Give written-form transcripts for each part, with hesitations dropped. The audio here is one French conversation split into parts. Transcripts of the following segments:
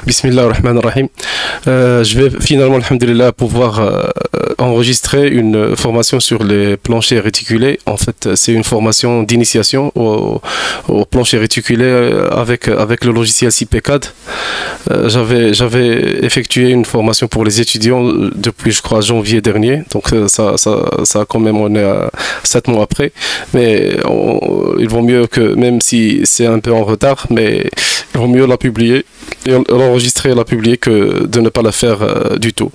Bismillah ar-Rahman ar-Rahim. Je vais finalement, alhamdulillah, pouvoir enregistrer une formation sur les planchers réticulés. En fait, c'est une formation d'initiation au plancher réticulé avec le logiciel CPCAD. J'avais effectué une formation pour les étudiants depuis, je crois, janvier dernier. Donc, ça a quand même, on est à 7 mois après. Mais il vaut mieux que, même si c'est un peu en retard, mais il vaut mieux la publier, et l'enregistrer et la publier que de ne pas la faire du tout.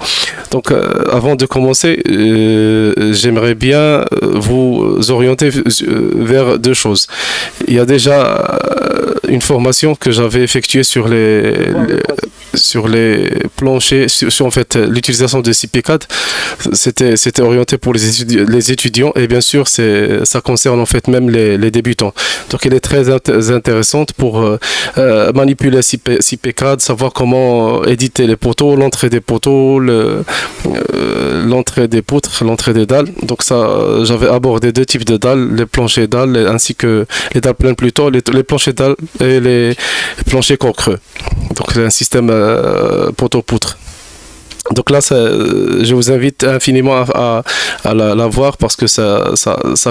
Donc avant de commencer, j'aimerais bien vous orienter vers deux choses. Il y a déjà une formation que j'avais effectuée sur les planchers, sur en fait l'utilisation de CPCAD. C'était orienté pour les étudiants, et bien sûr ça concerne en fait même les débutants. Donc elle est très intéressante pour manipuler CPCAD, savoir comment éditer les poteaux, l'entrée des poteaux, l'entrée des poutres, l'entrée des dalles. Donc ça, j'avais abordé deux types de dalles, les planchers dalles ainsi que les dalles pleines plutôt, les planchers dalles et les planchers corps creux. Donc c'est un système poteau-poutre. Donc là, je vous invite infiniment à la voir, parce que ça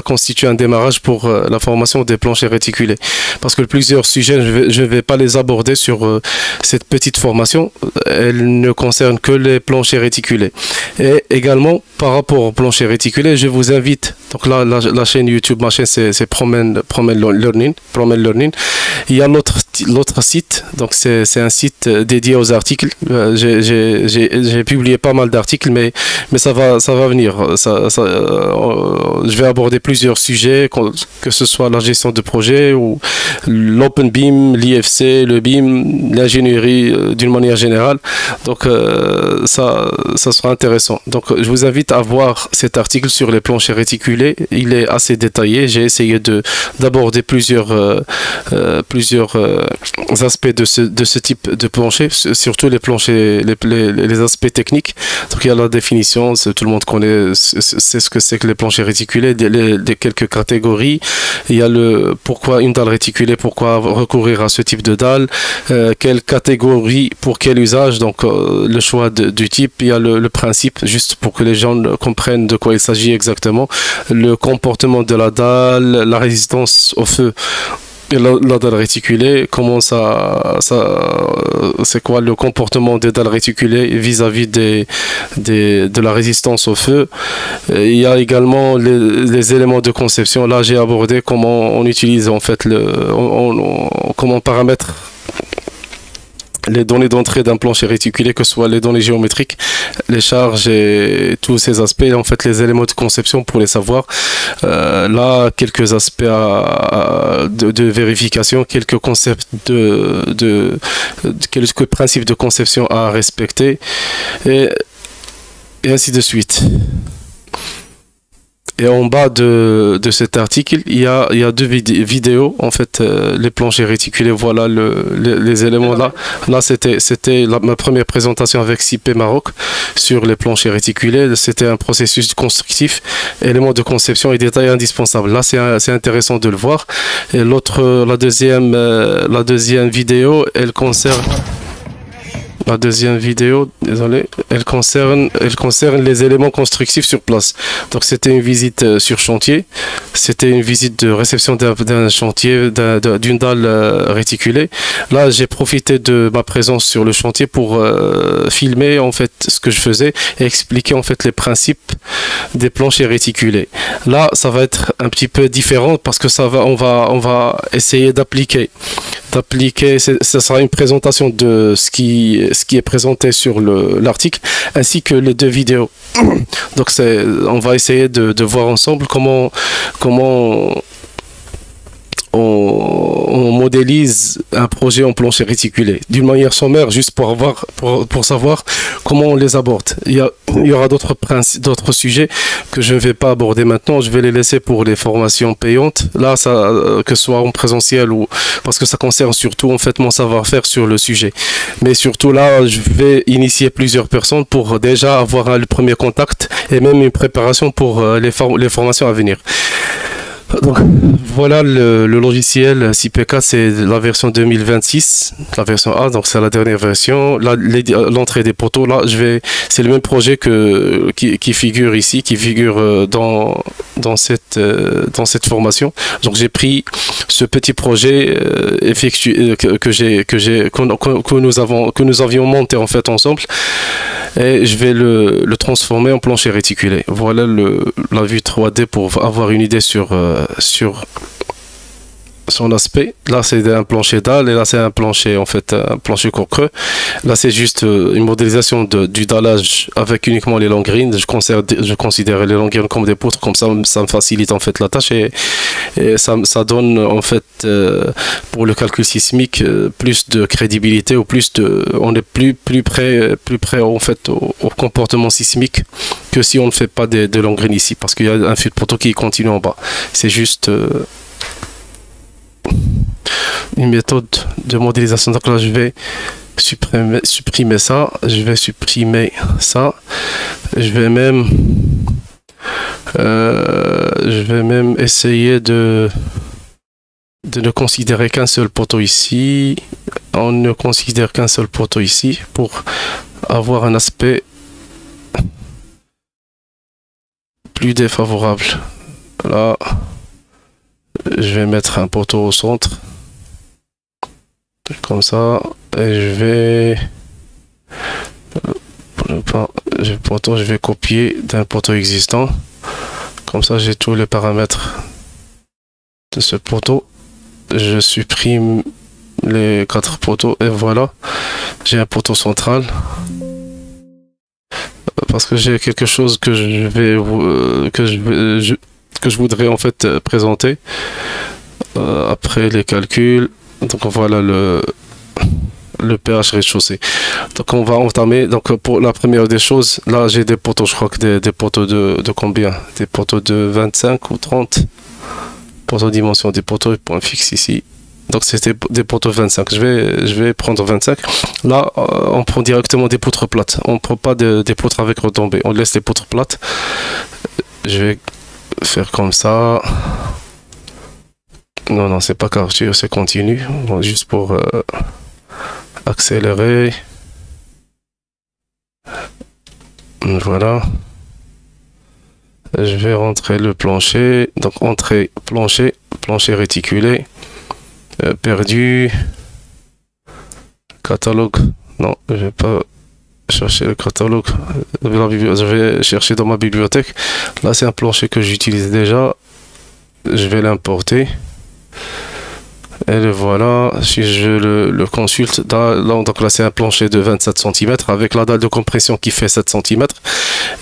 constitue un démarrage pour la formation des planchers réticulés. Parce que plusieurs sujets, je ne vais pas les aborder sur cette petite formation. Elle ne concerne que les planchers réticulés. Et également, par rapport aux planchers réticulés, je vous invite, donc là, la chaîne YouTube, ma chaîne, c'est Promen Learning. Il y a l'autre site, donc c'est un site dédié aux articles. J'ai publié pas mal d'articles, mais ça va venir. Je vais aborder plusieurs sujets, que ce soit la gestion de projet ou l'Open BIM, l'IFC, le BIM, l'ingénierie d'une manière générale. Donc ça sera intéressant. Donc je vous invite à voir cet article sur les planchers réticulés. Il est assez détaillé. J'ai essayé d'aborder plusieurs aspects de ce type de plancher, surtout les planchers, les aspects techniques. Donc il y a la définition, tout le monde connaît, c'est ce que c'est que les planchers réticulés, quelques catégories. Il y a pourquoi une dalle réticulée, pourquoi recourir à ce type de dalle, quelle catégorie pour quel usage, donc le choix du type. Il y a le principe, juste pour que les gens comprennent de quoi il s'agit exactement, le comportement de la dalle, la résistance au feu. Et la dalle réticulée, comment c'est quoi le comportement des dalles réticulées vis-à-vis de la résistance au feu. Et il y a également les éléments de conception. Là, j'ai abordé comment on utilise en fait comment paramètre les données d'entrée d'un plancher réticulé, que ce soit les données géométriques, les charges et tous ces aspects, en fait les éléments de conception pour les savoir. Là, quelques aspects de vérification, quelques concepts quelques principes de conception à respecter, et ainsi de suite. Et en bas de cet article, il y a deux vidéos. En fait, les planchers réticulés, voilà les éléments là. Là, c'était ma première présentation avec CP Maroc sur les planchers réticulés. C'était un processus constructif, éléments de conception et détails indispensables. Là, c'est intéressant de le voir. Et la deuxième vidéo, elle concerne... La deuxième vidéo, désolé, elle concerne les éléments constructifs sur place. Donc c'était une visite sur chantier, c'était une visite de réception d'un chantier, d'une dalle réticulée. Là, j'ai profité de ma présence sur le chantier pour filmer en fait ce que je faisais et expliquer en fait les principes des planchers réticulés. Là, ça va être un petit peu différent parce que on va essayer d'appliquer. Ça sera une présentation de ce qui est présenté sur l'article, ainsi que les deux vidéos. Donc on va essayer de voir ensemble comment on modélise un projet en plancher réticulé d'une manière sommaire, juste pour savoir comment on les aborde. Il y aura d'autres sujets que je ne vais pas aborder maintenant. Je vais les laisser pour les formations payantes. Là, que ce soit en présentiel ou parce que ça concerne surtout en fait mon savoir-faire sur le sujet. Mais surtout là, je vais initier plusieurs personnes pour déjà avoir le premier contact et même une préparation pour les formations à venir. Donc voilà le logiciel CPK, c'est la version 2026, la version A, donc c'est la dernière version. Là, l'entrée des poteaux, là, c'est le même projet qui figure ici, qui figure dans cette formation. Donc j'ai pris ce petit projet que nous avions monté en fait ensemble, et je vais le transformer en plancher réticulé. Voilà la vue 3D pour avoir une idée sur son aspect. Là c'est un plancher dalle et là c'est un plancher, en fait un plancher court creux. Là c'est juste une modélisation du dallage avec uniquement les longrines. Je considère les longrines comme des poutres, comme ça me facilite en fait la tâche, et ça donne en fait pour le calcul sismique plus de crédibilité, ou on est plus près en fait au comportement sismique que si on ne fait pas de longrines ici, parce qu'il y a un fil de poteau qui continue en bas. C'est juste une méthode de modélisation. Donc là je vais supprimer ça, je vais supprimer ça, je vais même essayer de ne considérer qu'un seul poteau ici. On ne considère qu'un seul poteau ici pour avoir un aspect plus défavorable. Là je vais mettre un poteau au centre, comme ça, et je vais copier d'un poteau existant, comme ça j'ai tous les paramètres de ce poteau. Je supprime les 4 poteaux et voilà, j'ai un poteau central, parce que j'ai quelque chose que je voudrais en fait présenter après les calculs. Donc voilà le pH rez-de-chaussée. Donc on va entamer. Donc pour la première des choses, là j'ai des poteaux, je crois que des poteaux de combien? Des poteaux de 25 ou 30 poteaux dimension, des poteaux de point fixe ici. Donc c'était des poteaux 25. Je vais prendre 25. Là on prend directement des poutres plates. On ne prend pas des poutres avec retombées. On laisse les poutres plates. Je vais faire comme ça. Non, c'est pas quartier, c'est continu. Bon, juste pour accélérer. Voilà. Je vais rentrer le plancher. Donc entrée plancher réticulé. Perdu. Catalogue. Non, je vais pas chercher le catalogue. Je vais chercher dans ma bibliothèque. Là c'est un plancher que j'utilise déjà. Je vais l'importer. Et le voilà, si je le consulte, donc là c'est un plancher de 27 cm avec la dalle de compression qui fait 7 cm.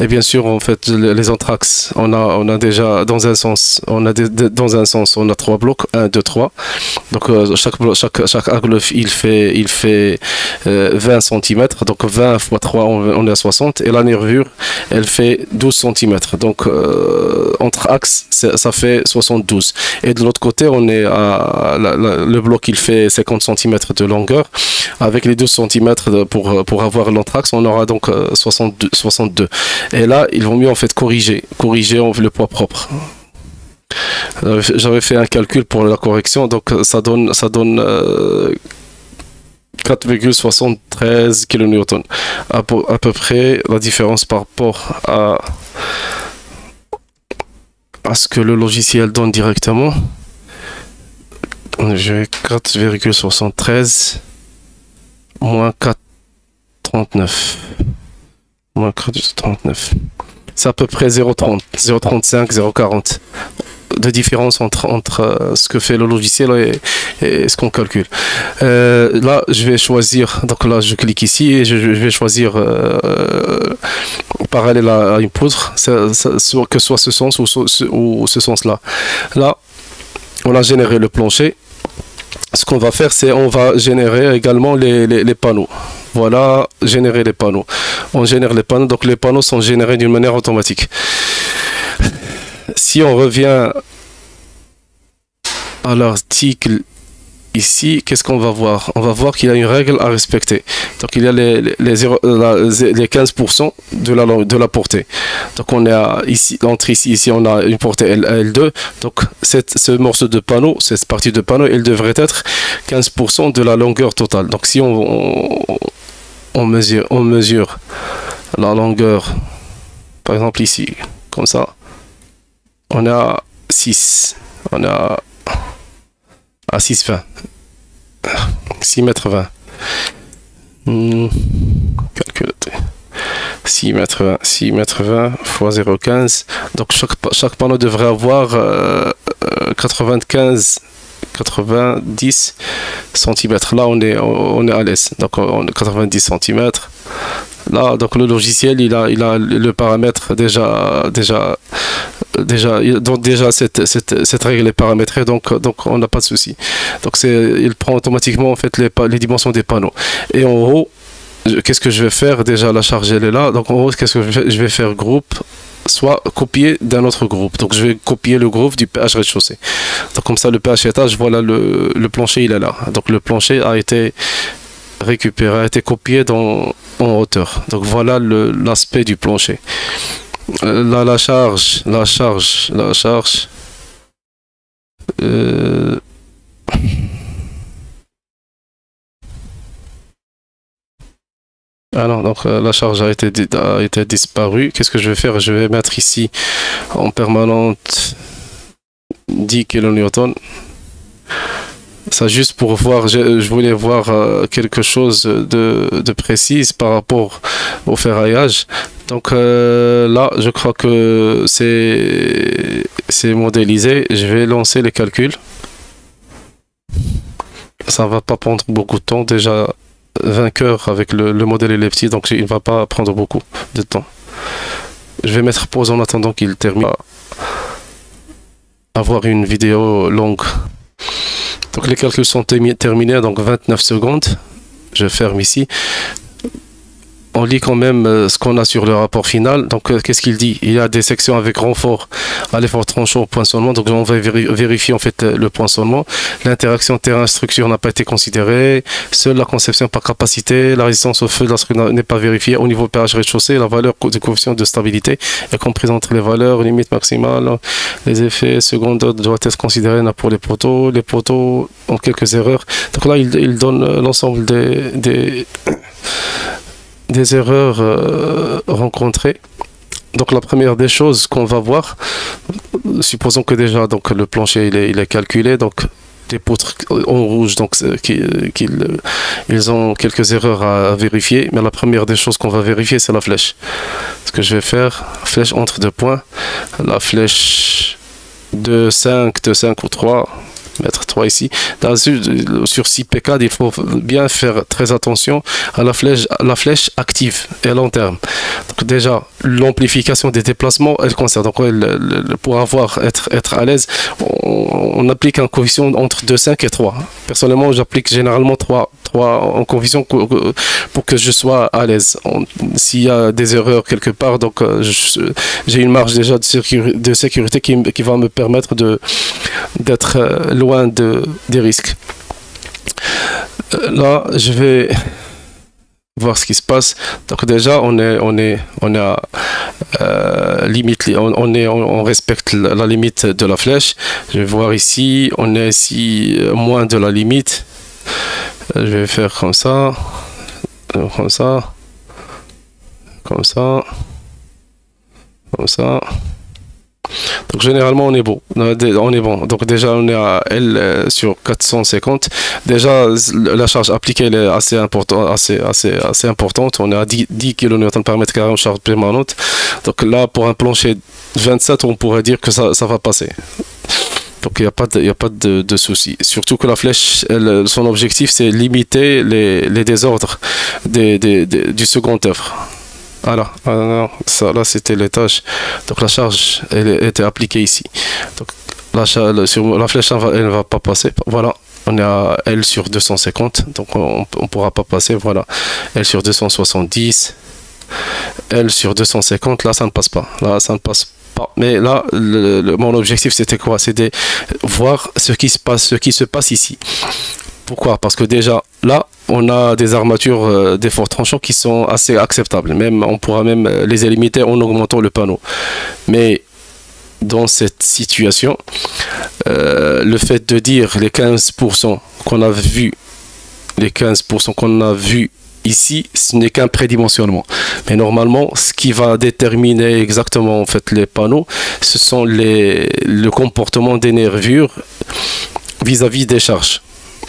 Et bien sûr, en fait, les entraxes, on a déjà dans un sens, on a 3 blocs, 1, 2, 3. Donc chaque angle il fait 20 cm, donc 20 x 3 on est à 60, et la nervure elle fait 12 cm. Donc entre axes ça fait 72. Et de l'autre côté on est à le bloc il fait 50 cm de longueur, avec les 12 cm pour avoir l'anthrax, on aura donc 62. Et là il vaut mieux en fait corriger le poids propre. J'avais fait un calcul pour la correction, donc ça donne 4,73 kN, à peu près la différence par rapport à ce que le logiciel donne directement. Je vais 4,73 moins 4,39 moins 4,39. C'est à peu près 0,30, 0,35, 0,40 de différence entre ce que fait le logiciel et ce qu'on calcule. Là, je vais choisir, donc là, je clique ici et je vais choisir parallèle à une poutre, que soit ce sens ou ce sens-là. Là, on a généré le plancher. Ce qu'on va faire, c'est on va générer également les panneaux. Voilà, générer les panneaux. On génère les panneaux, donc les panneaux sont générés d'une manière automatique. Si on revient à l'article ici, qu'est-ce qu'on va voir? On va voir qu'il y a une règle à respecter. Donc il y a les 15% de la portée. Donc on a ici, entre ici, on a une portée L2. Donc ce morceau de panneau, cette partie de panneau, elle devrait être 15% de la longueur totale. Donc si on mesure la longueur, par exemple ici, comme ça, on a 6, on a à 6,20, 6,20 m. Calcul. 6,20 m fois 0,15. Donc chaque panneau devrait avoir 90 cm. Là on est à l'aise. Donc on 90 cm. Là, donc le logiciel, il a le paramètre déjà cette règle est paramétrée, donc on n'a pas de souci. Donc il prend automatiquement en fait les dimensions des panneaux. Et en haut, qu'est-ce que je vais faire? Déjà la charge elle est là. Donc en haut, qu'est-ce que je vais faire? Groupe, soit copier d'un autre groupe. Donc je vais copier le groupe du PH rez-de-chaussée. Donc comme ça, le PH étage, voilà le plancher, il est là. Donc le plancher a été récupéré, a été copié en hauteur. Donc voilà l'aspect du plancher. Là, la charge. Ah non, donc la charge a été disparue. Qu'est-ce que je vais faire? Je vais mettre ici en permanente 10 kN. Ça juste pour voir, je voulais voir quelque chose de précis par rapport au ferraillage. Donc là, je crois que c'est modélisé. Je vais lancer les calculs. Ça va pas prendre beaucoup de temps. Déjà 20 heures avec le modèle elliptique, donc il ne va pas prendre beaucoup de temps. Je vais mettre pause en attendant qu'il termine. Avoir une vidéo longue. Donc les calculs sont terminés, donc 29 secondes. Je ferme ici. On lit quand même ce qu'on a sur le rapport final. Donc qu'est-ce qu'il dit? Il y a des sections avec renfort à l'effort tranchant au poinçonnement. Donc on va vérifier en fait le poinçonnement. L'interaction terrain-structure n'a pas été considérée. Seule la conception par capacité. La résistance au feu de la structure n'est pas vérifiée. Au niveau pH rez-de-chaussée, la valeur du coefficient de stabilité est comprise entre les valeurs limites maximales. Les effets secondaires doivent être considérés pour les poteaux. Les poteaux ont quelques erreurs. Donc là, il donne l'ensemble des erreurs rencontrées. Donc la première des choses qu'on va voir, supposons que déjà donc le plancher il est calculé, donc les poutres en rouge, donc ils ont quelques erreurs à vérifier, mais la première des choses qu'on va vérifier, c'est la flèche. Ce que je vais faire, flèche entre deux points, la flèche de 5 ou 3, mettre 3 ici. Sur 6 P4, il faut bien faire très attention à la flèche active et à long terme. Donc déjà, l'amplification des déplacements, elle concerne. Donc pour être à l'aise, on applique un coefficient entre 2,5 et 3. Personnellement, j'applique généralement 3 en coefficient pour que je sois à l'aise. S'il y a des erreurs quelque part, donc j'ai une marge déjà de sécurité qui va me permettre d'être loin des risques. Là, je vais voir ce qui se passe. Donc déjà, on a limite, on respecte la limite de la flèche. Je vais voir ici, on est ici moins de la limite. Je vais faire comme ça, comme ça, comme ça, comme ça. Donc généralement on est bon, donc déjà on est à L sur 450. Déjà la charge appliquée elle est assez importante, on est à 10 kN par mètre carré en charge permanente. Donc là pour un plancher 27 on pourrait dire que ça va passer. Donc il n'y a pas de souci. Surtout que la flèche, son objectif c'est limiter les désordres du second œuvre. Voilà, ça là c'était les tâches. Donc la charge elle était appliquée ici. Donc sur la flèche elle ne va pas passer. Voilà, on est à L sur 250, donc on ne pourra pas passer. Voilà, L sur 270, L sur 250, là ça ne passe pas. Là ça ne passe pas. Mais là, mon objectif, c'était quoi? C'était voir ce qui se passe ici. Pourquoi? Parce que déjà, là, on a des armatures des forts tranchants qui sont assez acceptables. Même, on pourra même les éliminer en augmentant le panneau. Mais dans cette situation, le fait de dire les 15% qu'on a vu, les 15% qu'on a vu ici, ce n'est qu'un prédimensionnement. Mais normalement, ce qui va déterminer exactement en fait les panneaux, ce sont le comportement des nervures vis-à-vis des charges.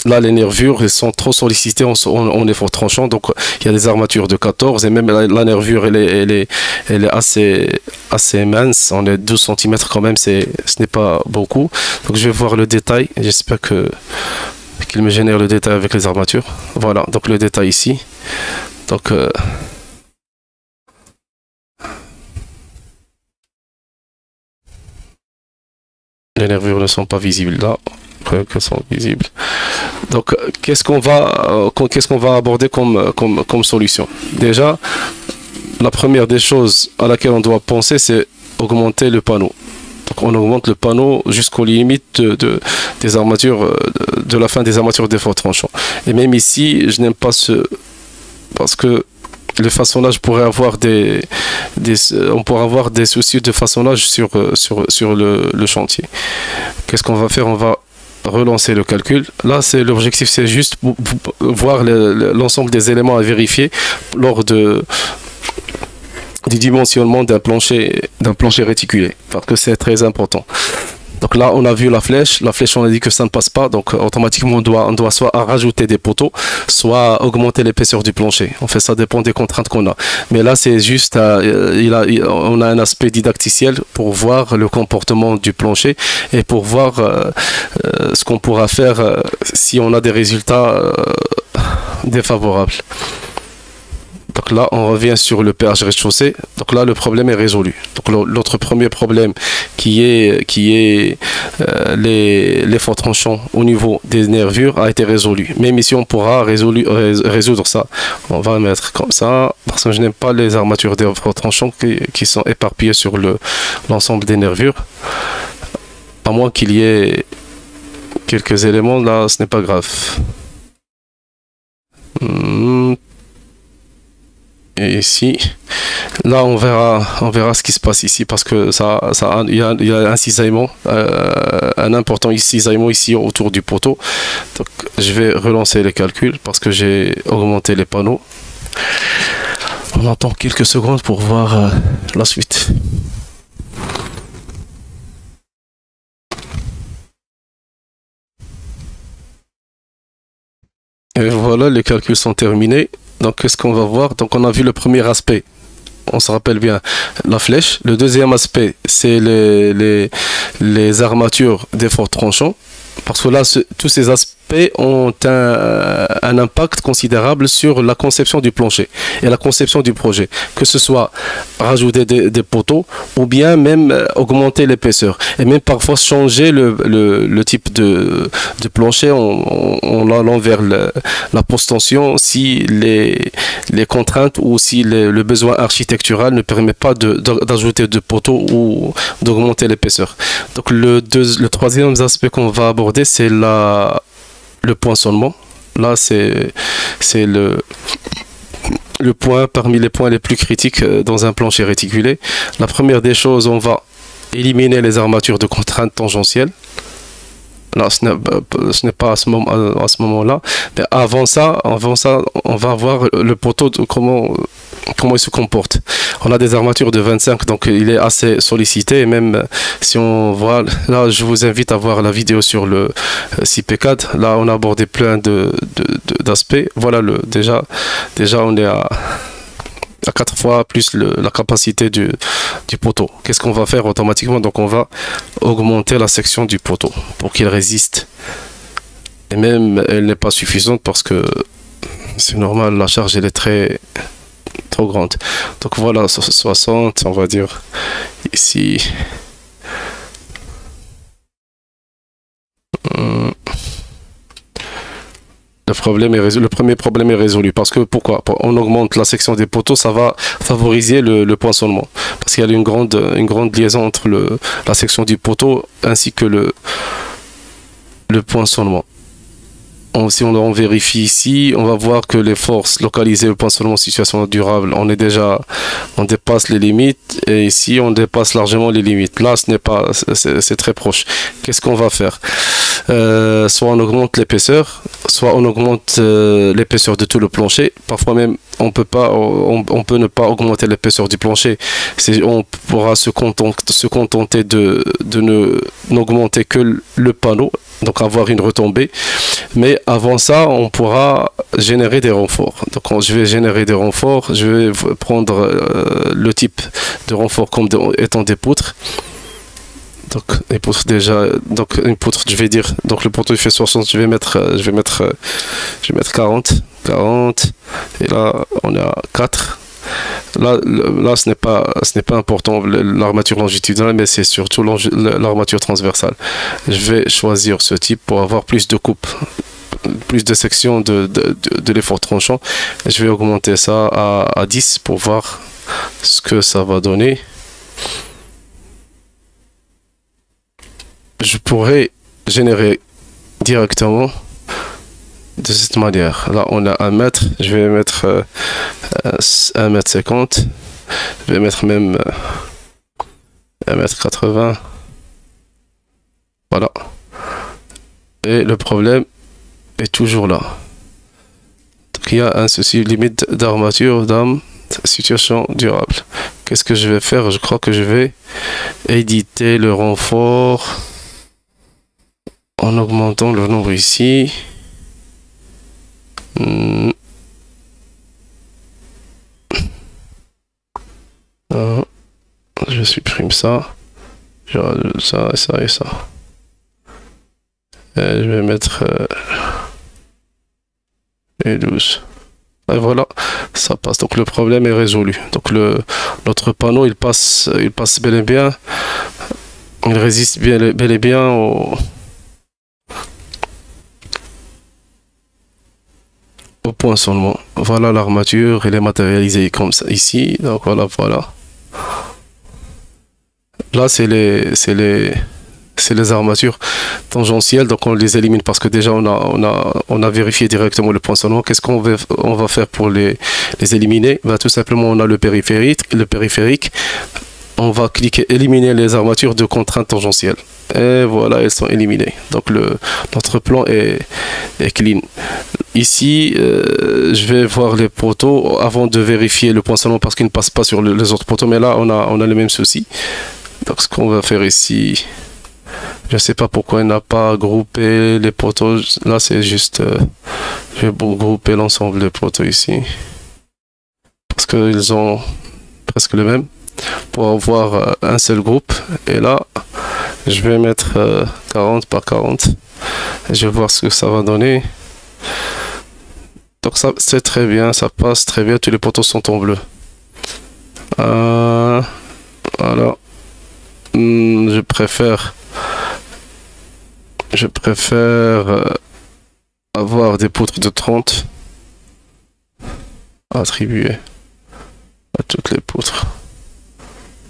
Là, les nervures elles sont trop sollicitées en effort tranchant, donc il y a des armatures de 14 et même la nervure elle est assez mince, on est 12 cm quand même, ce n'est pas beaucoup. Donc je vais voir le détail, j'espère qu'il me génère le détail avec les armatures. Voilà, donc le détail ici. Donc les nervures ne sont pas visibles là. Que sont visibles. Donc, qu'est-ce qu'on va aborder comme solution? Déjà, la première des choses à laquelle on doit penser, c'est augmenter le panneau. Donc, on augmente le panneau jusqu'aux limites des armatures, de la fin des armatures d'effort tranchant. Et même ici, je n'aime pas parce que le façonnage pourrait avoir on pourrait avoir des soucis de façonnage sur le chantier. Qu'est-ce qu'on va faire? On va relancer le calcul. Là, l'objectif, c'est juste voir l'ensemble des éléments à vérifier lors du dimensionnement d'un plancher réticulé, parce que c'est très important. Donc là, on a vu la flèche, on a dit que ça ne passe pas, donc automatiquement on doit soit rajouter des poteaux, soit augmenter l'épaisseur du plancher. En fait, ça dépend des contraintes qu'on a. Mais là, c'est juste, on a un aspect didacticiel pour voir le comportement du plancher et pour voir ce qu'on pourra faire si on a des résultats défavorables. Donc là, on revient sur le péage rez-de-chaussée. Donc là, le problème est résolu. Donc l'autre premier problème qui est les forts tranchants au niveau des nervures a été résolu. Même ici, on pourra résoudre ça. On va le mettre comme ça, parce que je n'aime pas les armatures des forts tranchants qui sont éparpillées sur l'ensemble des nervures. À moins qu'il y ait quelques éléments, là, ce n'est pas grave. Et ici, là on verra ce qui se passe ici, parce que il y a un cisaillement, un important cisaillement ici autour du poteau. Donc je vais relancer les calculs parce que j'ai augmenté les panneaux. On attend quelques secondes pour voir la suite. Et voilà, les calculs sont terminés. Donc, qu'est-ce qu'on va voir? Donc, on a vu le premier aspect. On se rappelle bien la flèche. Le deuxième aspect, c'est les armatures des forts tranchants. Parce que là, tous ces aspects ont un impact considérable sur la conception du plancher et la conception du projet. Que ce soit rajouter des poteaux ou bien même augmenter l'épaisseur. Et même parfois changer le type de plancher en allant vers la post-tension si les contraintes ou si le besoin architectural ne permet pas d'ajouter de poteaux ou d'augmenter l'épaisseur. Donc le troisième aspect qu'on va aborder, c'est le poinçonnement. Là, c'est le point parmi les points les plus critiques dans un plancher réticulé. La première des choses, on va éliminer les armatures de contraintes tangentielles. Là, ce n'est pas à ce moment-là. Mais avant ça, on va voir le poteau, comment il se comporte. On a des armatures de 25, donc il est assez sollicité. Et même si on voit, là, je vous invite à voir la vidéo sur le CP4. Là, on a abordé plein d'aspects. Voilà, déjà, on est à 4 fois plus la capacité du poteau. Qu'est-ce qu'on va faire automatiquement? Donc on va augmenter la section du poteau pour qu'il résiste. Et même elle n'est pas suffisante parce que c'est normal, la charge elle est trop grande. Donc voilà, 60 on va dire ici. Le premier problème est résolu. Parce que pourquoi? On augmente la section des poteaux, ça va favoriser le poinçonnement. Parce qu'il y a une grande liaison entre la section du poteau ainsi que le poinçonnement. Si on vérifie ici, on va voir que les forces localisées au poinçonnement en situation durable, on dépasse les limites, et ici on dépasse largement les limites. Là, c'est très proche. Qu'est-ce qu'on va faire? Soit on augmente l'épaisseur, soit on augmente l'épaisseur de tout le plancher. Parfois même, on peut ne pas augmenter l'épaisseur du plancher. On pourra se contenter de n'augmenter que le panneau, donc avoir une retombée. Mais avant ça, on pourra générer des renforts. Donc je vais générer des renforts. Je vais prendre le type de renfort comme étant des poutres. Donc les poutres déjà, donc une poutre, je vais dire, donc le poteau il fait 60, je vais mettre 40, et là on est à 4. Là ce n'est pas important l'armature longitudinale, mais c'est surtout l'armature transversale. Je vais choisir ce type pour avoir plus de coupe, plus de sections de l'effort tranchant. Je vais augmenter ça à 10 pour voir ce que ça va donner. Je pourrais générer directement de cette manière. Là on a 1 mètre, je vais mettre 1,50 m, je vais mettre même 1,80 m. Voilà. Et le problème est toujours là. Donc il y a un souci, limite d'armature, situation durable. Qu'est-ce que je vais faire? Je crois que je vais éditer le renfort en augmentant le nombre ici. Je supprime ça. Je rajoute ça et ça et ça. Et je vais mettre les 12. Et voilà, ça passe. Donc le problème est résolu. Donc notre panneau il passe bel et bien. Il résiste bel et bien au poinçonnement. Voilà l'armature, elle est matérialisée comme ça ici. Donc voilà. Là c'est les armatures tangentielles, donc on les élimine parce que déjà on a vérifié directement le poinçonnement. Qu'est-ce qu'on va faire pour les éliminer? Tout simplement on a le périphérique. On va cliquer éliminer les armatures de contrainte tangentielle. Et voilà, elles sont éliminées. Donc notre plan est clean. Ici, je vais voir les poteaux avant de vérifier le poinçonnement parce qu'il ne passe pas sur les autres poteaux. Mais là, on a le même souci. Donc ce qu'on va faire ici, je ne sais pas pourquoi il n'a pas groupé les poteaux. Là, c'est juste, je vais grouper l'ensemble des poteaux ici. Parce qu'ils ont presque le même. Pour avoir un seul groupe, et là je vais mettre 40 par 40 et je vais voir ce que ça va donner. Donc ça c'est très bien, ça passe très bien, tous les poteaux sont en bleu. Voilà. Je préfère avoir des poutres de 30 attribuées à toutes les poutres.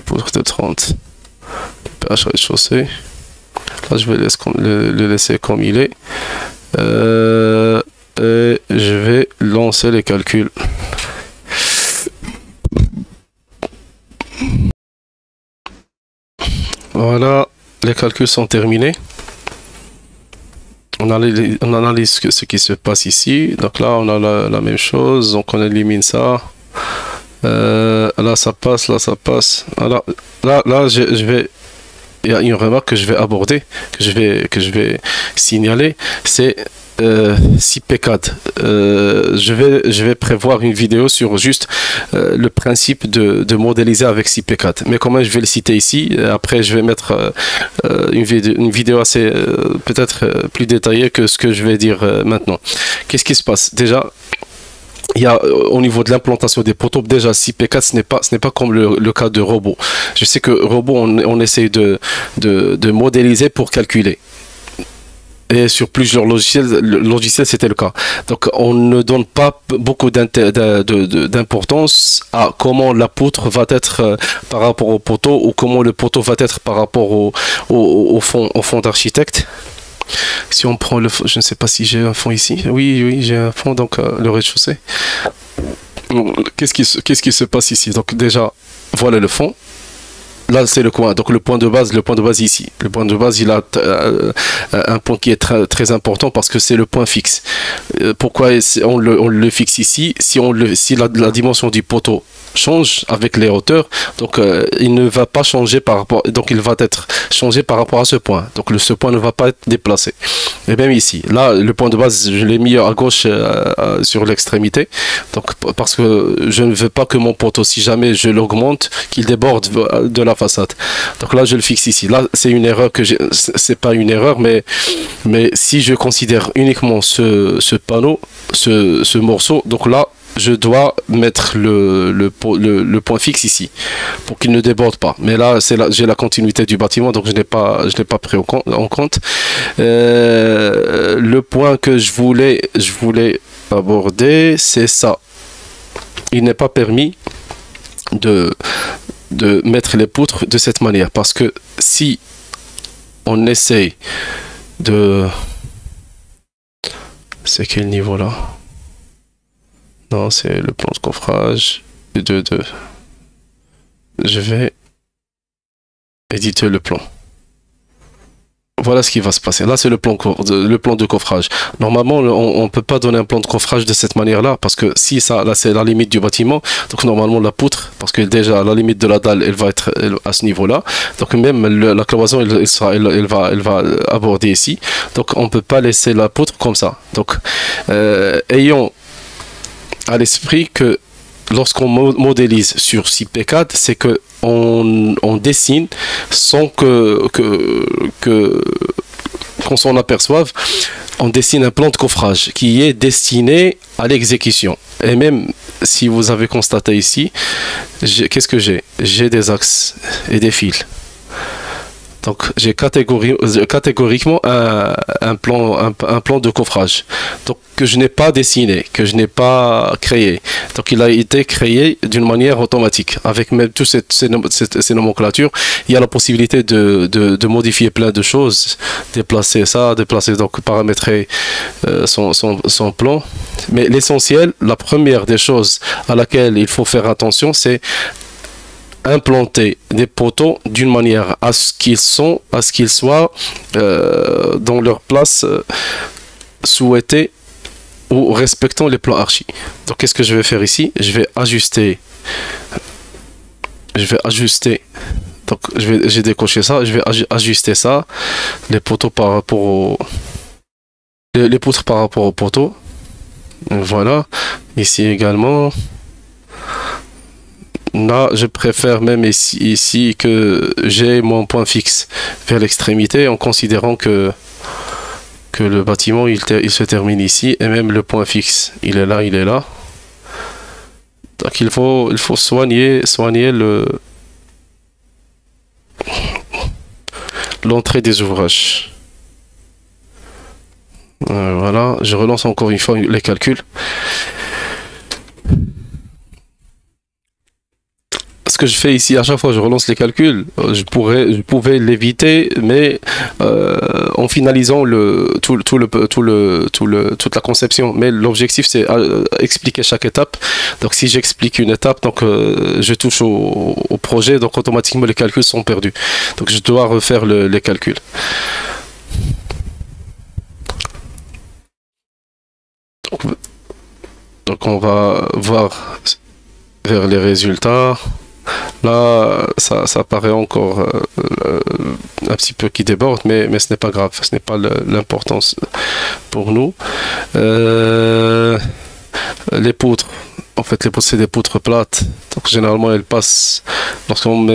Poutre de 30. PH rez-de-chaussée. Là, je vais le laisser comme il est. Et je vais lancer les calculs. Voilà, les calculs sont terminés. On analyse ce qui se passe ici. Donc là, on a la même chose. Donc on élimine ça. Là ça passe, là ça passe. Alors, là je vais, il y a une remarque que je vais aborder, que je vais signaler, c'est 6P4. Je vais prévoir une vidéo sur juste le principe de modéliser avec 6P4. Mais comment je vais le citer ici. Après je vais mettre une vidéo assez peut-être plus détaillée que ce que je vais dire maintenant. Qu'est-ce qui se passe? Déjà, il y a au niveau de l'implantation des poteaux, déjà 6P4 ce n'est pas comme le cas de robot. Je sais que robot on essaie de modéliser pour calculer. Et sur plusieurs logiciels, c'était le cas. Donc, on ne donne pas beaucoup d'importance à comment la poutre va être par rapport au poteau ou comment le poteau va être par rapport au fond d'architecte. Si on prend le fond, je ne sais pas si j'ai un fond ici. Oui, oui, j'ai un fond, donc le rez-de-chaussée. Qu'est-ce qui se passe ici? Donc, déjà, voilà le fond. Là, c'est le coin. Donc, le point de base ici. Le point de base, il a un point qui est très important parce que c'est le point fixe. Pourquoi on le fixe ici? Si la dimension du poteau change avec les hauteurs, donc il ne va pas changer par rapport, donc il va être changé par rapport à ce point. Donc ce point ne va pas être déplacé. Et même ici, là, le point de base, je l'ai mis à gauche sur l'extrémité. Donc parce que je ne veux pas que mon poteau, si jamais je l'augmente, qu'il déborde de la façade. Donc là, je le fixe ici. Là, c'est une erreur que j'ai. C'est pas une erreur, mais si je considère uniquement ce panneau, ce morceau, donc là, je dois mettre le point fixe ici pour qu'il ne déborde pas. Mais là, j'ai la continuité du bâtiment, donc je l'ai pas pris en compte. Le point que je voulais aborder, c'est ça. Il n'est pas permis de mettre les poutres de cette manière parce que si on essaye de... C'est quel niveau là? Non, c'est le plan de coffrage. Je vais éditer le plan. Voilà ce qui va se passer. Là, c'est le plan de coffrage. Normalement, on ne peut pas donner un plan de coffrage de cette manière-là, parce que si ça, là, c'est la limite du bâtiment. Donc, normalement, la poutre, parce que déjà, la limite de la dalle, elle va être à ce niveau-là. Donc, même la cloison, elle va aborder ici. Donc, on ne peut pas laisser la poutre comme ça. Donc, ayons à l'esprit que lorsqu'on modélise sur CP4, c'est que on dessine sans qu'on s'en aperçoive. On dessine un plan de coffrage qui est destiné à l'exécution. Et même si vous avez constaté ici, qu'est-ce que j'ai? J'ai des axes et des fils. Donc j'ai catégoriquement un plan de coffrage, donc que je n'ai pas dessiné, que je n'ai pas créé. Donc il a été créé d'une manière automatique. Avec même toutes ces nomenclatures, il y a la possibilité de modifier plein de choses, déplacer, donc paramétrer son plan. Mais l'essentiel, la première des choses à laquelle il faut faire attention, c'est implanter des poteaux d'une manière à ce qu'ils soient dans leur place souhaitée ou respectant les plans archi. Donc qu'est-ce que je vais faire ici? Je vais ajuster. Donc j'ai décoché ça. Je vais ajuster ça. Les poteaux par rapport les poutres par rapport aux poteaux. Voilà. Ici également. Là, je préfère même ici que j'ai mon point fixe vers l'extrémité en considérant que le bâtiment il se termine ici et même le point fixe il est là. Donc il faut soigner l'entrée des ouvrages. Voilà, je relance encore une fois les calculs. Ce que je fais ici, à chaque fois je relance les calculs, je pouvais l'éviter, mais en finalisant toute la conception. Mais l'objectif c'est expliquer chaque étape. Donc si j'explique une étape, donc je touche au projet, donc automatiquement les calculs sont perdus. Donc je dois refaire les calculs. Donc on va voir vers les résultats. Là, ça paraît encore un petit peu qui déborde, mais ce n'est pas grave, ce n'est pas l'importance pour nous. Les poutres, en fait, les poutres, c'est des poutres plates. Donc, généralement, elles passent, lorsqu'on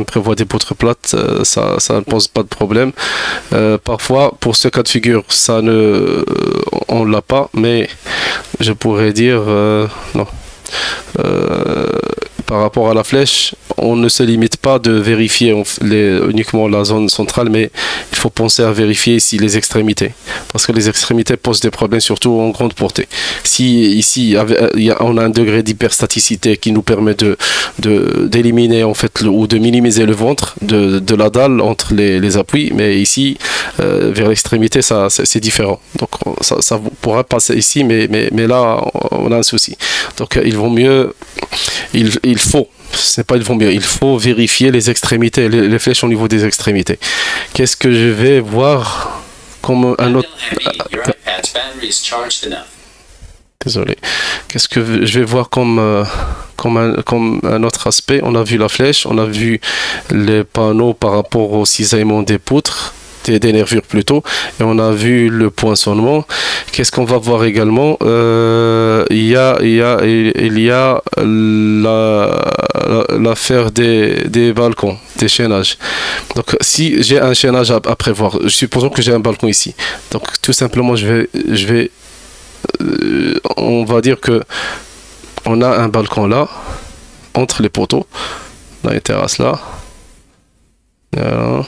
prévoit des poutres plates, ça ne pose pas de problème. Parfois, pour ce cas de figure, on ne l'a pas, mais je pourrais dire, non. par rapport à la flèche, on ne se limite pas de vérifier uniquement la zone centrale, mais il faut penser à vérifier ici les extrémités. Parce que les extrémités posent des problèmes, surtout en grande portée. Si ici, on a un degré d'hyperstaticité qui nous permet d'éliminer en fait ou de minimiser le ventre de la dalle entre les appuis, mais ici, vers l'extrémité, c'est différent. Donc ça pourra passer ici, mais là, on a un souci. Donc il vaut mieux, il faut, ce n'est pas il vaut mieux, il faut vérifier les extrémités, les flèches au niveau des extrémités. Qu'est-ce que je vais voir comme un autre... Désolé. Qu'est-ce que je vais voir comme un autre aspect? On a vu la flèche, on a vu les panneaux par rapport au cisaillement des poutres, des nervures plutôt, et on a vu le poinçonnement. Qu'est-ce qu'on va voir également? Il y a l'affaire des balcons, des chaînages. Donc si j'ai un chaînage à prévoir, supposons que j'ai un balcon ici. Donc tout simplement je vais on va dire que on a un balcon là entre les poteaux, dans les terrasses là. Voilà.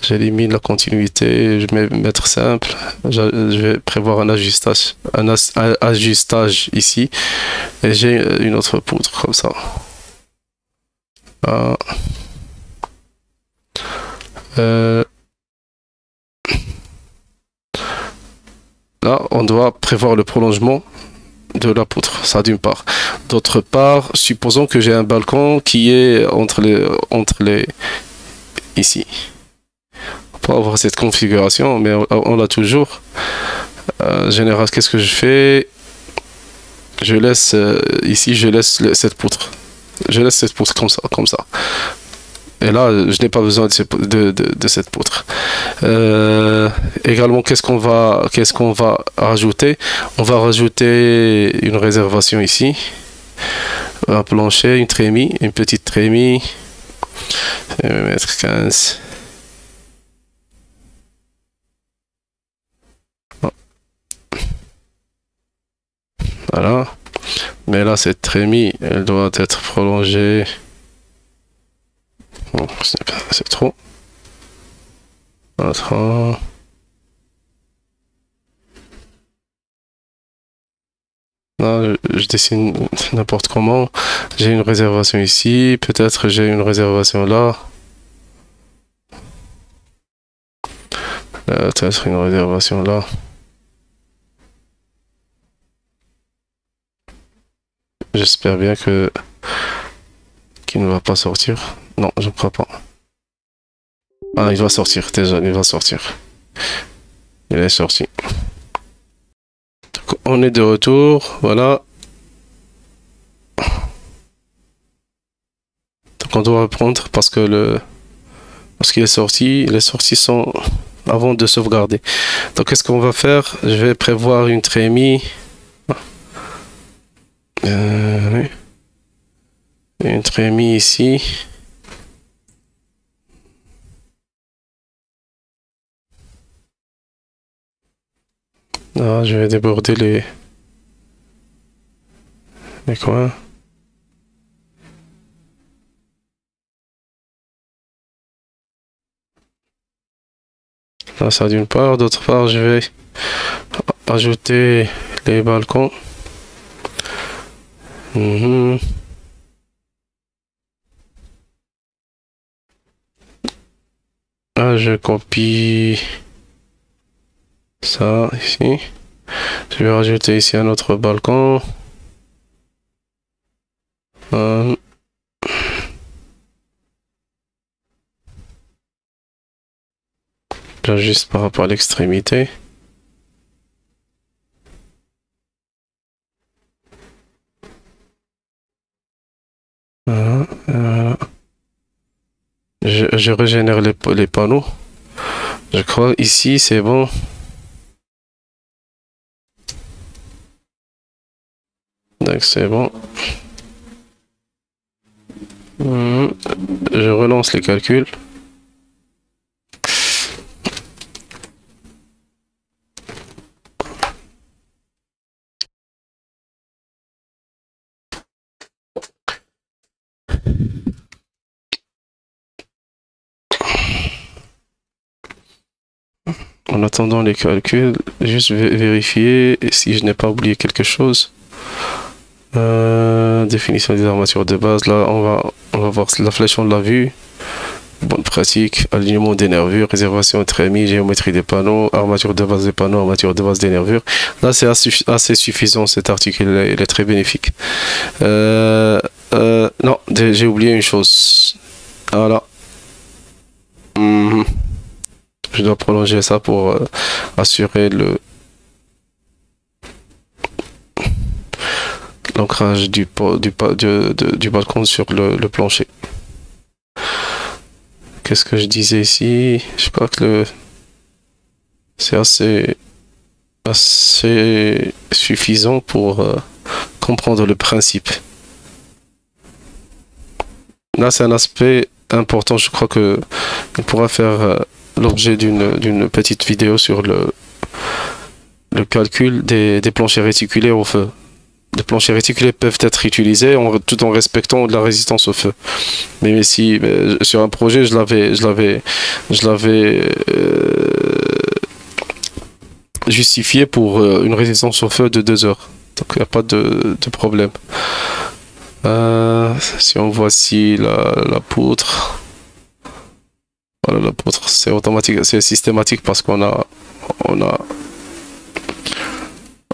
J'élimine la continuité, je vais mettre simple, je vais prévoir un ajustage ici, et j'ai une autre poutre comme ça. Voilà. Là, on doit prévoir le prolongement de la poutre, ça d'une part. D'autre part, supposons que j'ai un balcon qui est entre les ici. Pour avoir cette configuration, mais on l'a toujours. En général, qu'est-ce que je fais? Je laisse ici, je laisse cette poutre. Je laisse cette poutre comme ça. Et là, je n'ai pas besoin de cette poutre. Également, qu'est-ce qu'on va rajouter? On va rajouter une réservation ici, un plancher, une trémie, une petite trémie. Je vais mettre 15. Voilà. Mais là, cette trémie, elle doit être prolongée. Bon, c'est trop. Attends. Là, je dessine n'importe comment. J'ai une réservation ici. Peut-être j'ai une réservation là. Peut-être une réservation là. J'espère bien qu'il ne va pas sortir. Non, je ne crois pas. Ah, il va sortir, déjà, il va sortir. Il est sorti. Donc, on est de retour, voilà. Donc on doit reprendre parce que parce qu'il est sorti, les sorties sont avant de sauvegarder. Donc qu'est-ce qu'on va faire? Je vais prévoir une trémie. Oui. Une trémie ici. Là, je vais déborder les coins. Là, ça d'une part. D'autre part, je vais ajouter les balcons. Là, je copie ça ici. Je vais rajouter ici un autre balcon. J'ajuste par rapport à l'extrémité. Voilà. Je régénère les panneaux. Je crois ici c'est bon. Donc c'est bon. Je relance les calculs. En attendant les calculs, juste vérifier si je n'ai pas oublié quelque chose. Définition des armatures de base. Là, on va voir la flèche, on l'a vu. Bonne pratique. Alignement des nervures, réservation et trémie, géométrie des panneaux, armature de base des panneaux, armature de base des nervures. Là, c'est assez suffisant. Cet article, il est très bénéfique. Non, j'ai oublié une chose. Voilà. Je dois prolonger ça pour assurer l'ancrage du balcon sur le plancher. Qu'est-ce que je disais ici? Je crois que c'est assez suffisant pour comprendre le principe. Là, c'est un aspect important. Je crois que on pourra faire l'objet d'une petite vidéo sur le calcul des planchers réticulés au feu. Les planchers réticulés peuvent être utilisés tout en respectant la résistance au feu. Mais si sur un projet, je l'avais justifié pour une résistance au feu de 2 heures. Donc il n'y a pas de problème. Si on voit ici la poutre, voilà, la poutre, c'est automatique, c'est systématique parce qu'on a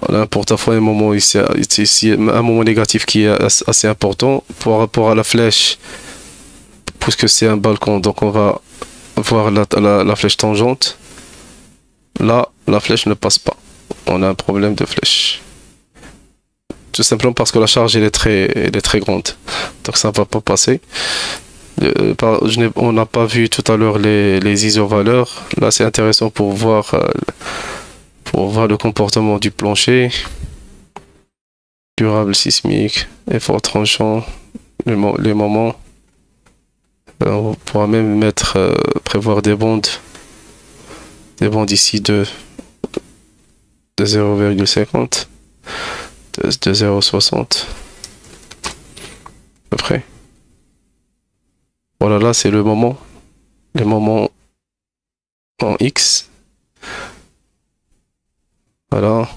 un porte-à-faux, un moment ici, un moment négatif qui est assez important par rapport à la flèche, puisque c'est un balcon. Donc on va voir la flèche tangente. Là, la flèche ne passe pas. On a un problème de flèche. Tout simplement parce que la charge elle est très grande. Donc ça ne va pas passer. On n'a pas vu tout à l'heure les iso-valeurs. Là, c'est intéressant pour voir le comportement du plancher. Durable sismique, effort tranchant, les moments. On pourra même prévoir des bandes ici de 0,50, de 0,60 à peu près. Voilà, là c'est le moment, les moments en X. Voilà.